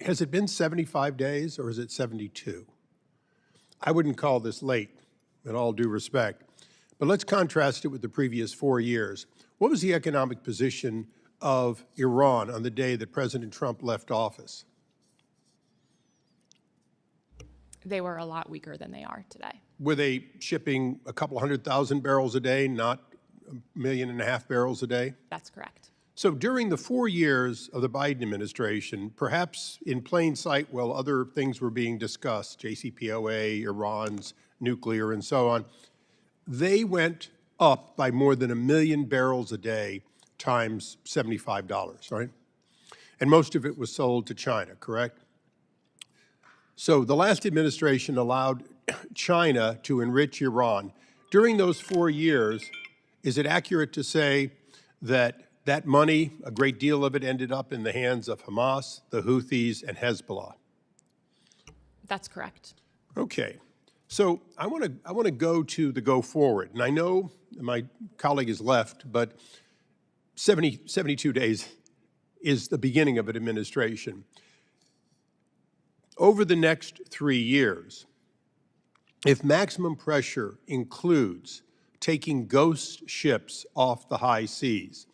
Has it been 75 days or is it 72? I wouldn't call this late, in all due respect. But let's contrast it with the previous 4 years. What was the economic position of Iran on the day that President Trump left office? They were a lot weaker than they are today. Were they shipping a couple 100,000 barrels a day, not 1.5 million barrels a day? That's correct. So during the 4 years of the Biden administration, perhaps in plain sight while other things were being discussed, JCPOA, Iran's nuclear, and so on, they went up by more than 1 million barrels a day times $75, right? And most of it was sold to China, correct? So the last administration allowed China to enrich Iran. During those 4 years, is it accurate to say that that money, a great deal of it, ended up in the hands of Hamas, the Houthis, and Hezbollah? That's correct. Okay. So I want to go to the go forward. And I know my colleague has left, but 72 days is the beginning of an administration. Over the next 3 years, if maximum pressure includes taking ghost ships off the high seas,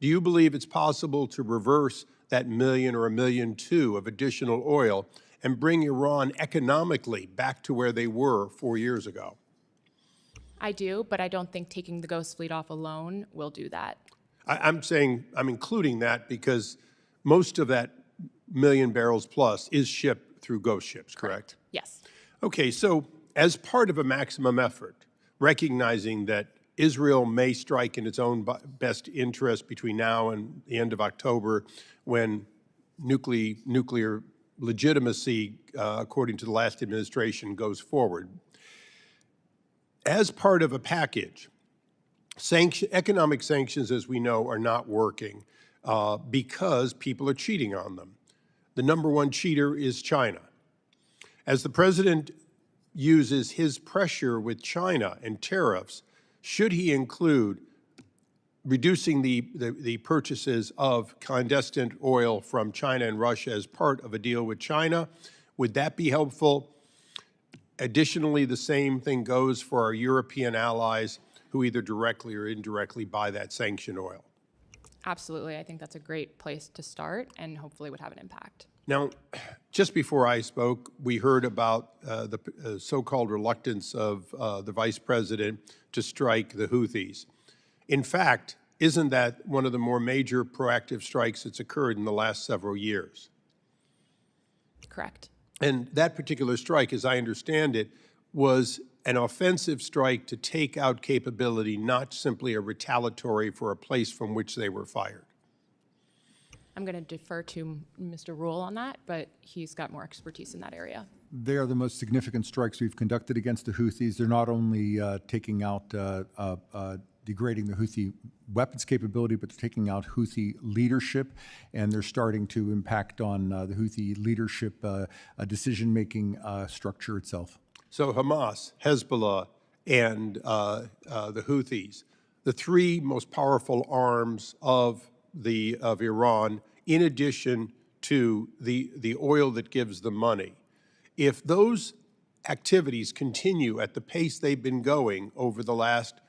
do you believe it's possible to reverse that 1 million or 1.2 million of additional oil and bring Iran economically back to where they were 4 years ago? I do, but I don't think taking the Ghost Fleet off alone will do that. I'm saying I'm including that because most of that 1 million barrels plus is shipped through ghost ships, correct? Yes. Okay, so as part of a maximum effort, recognizing that Israel may strike in its own best interest between now and the end of October when nuclear legitimacy, according to the last administration, goes forward. As part of a package, economic sanctions, as we know, are not working because people are cheating on them. The number one cheater is China. As the president uses his pressure with China and tariffs, should he include reducing the purchases of clandestine oil from China and Russia as part of a deal with China? Would that be helpful? Additionally, the same thing goes for our European allies who either directly or indirectly buy that sanctioned oil. Absolutely. I think that's a great place to start and hopefully would have an impact. Now, just before I spoke, we heard about the so-called reluctance of the vice president to strike the Houthis. In fact, isn't that one of the more major proactive strikes that's occurred in the last several years? Correct. And that particular strike, as I understand it, was an offensive strike to take out capability, not simply a retaliatory for a place from which they were fired. I'm going to defer to Mr. Rule on that, but he's got more expertise in that area. They are the most significant strikes we've conducted against the Houthis. They're not only taking out, degrading the Houthi weapons capability, but they're taking out Houthi leadership, and they're starting to impact on the Houthi leadership decision-making structure itself. So Hamas, Hezbollah, and the Houthis, the three most powerful arms of Iran, in addition to the oil that gives them money. If those activities continue at the pace they've been going over the last,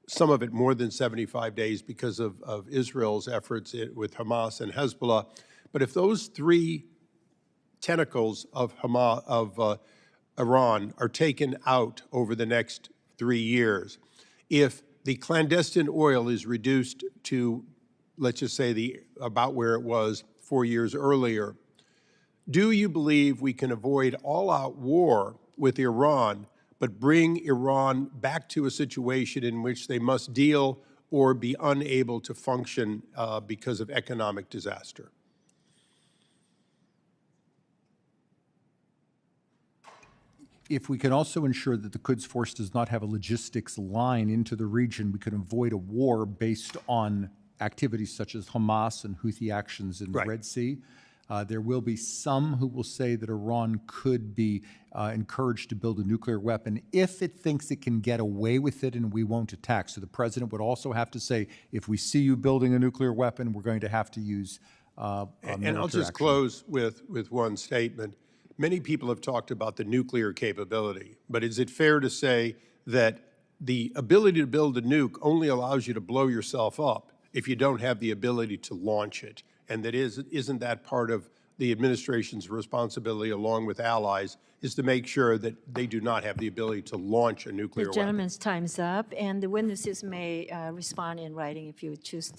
some of it more than 75 days because of Israel's efforts with Hamas and Hezbollah, but if those three tentacles of Iran are taken out over the next 3 years, if the clandestine oil is reduced to, let's just say, about where it was 4 years earlier, do you believe we can avoid all-out war with Iran, but bring Iran back to a situation in which they must deal or be unable to function because of economic disaster? If we can also ensure that the Quds Force does not have a logistics line into the region, we can avoid a war based on activities such as Hamas and Houthi actions in the Red Sea. There will be some who will say that Iran could be encouraged to build a nuclear weapon if it thinks it can get away with it and we won't attack. So the president would also have to say, if we see you building a nuclear weapon, we're going to have to use And I'll just close with one statement. Many people have talked about the nuclear capability, but is it fair to say that the ability to build a nuke only allows you to blow yourself up if you don't have the ability to launch it? And that isn't that part of the administration's responsibility, along with allies, is to make sure that they do not have the ability to launch a nuclear The weapon? gentleman's time's up, and the witnesses may respond in writing if you choose to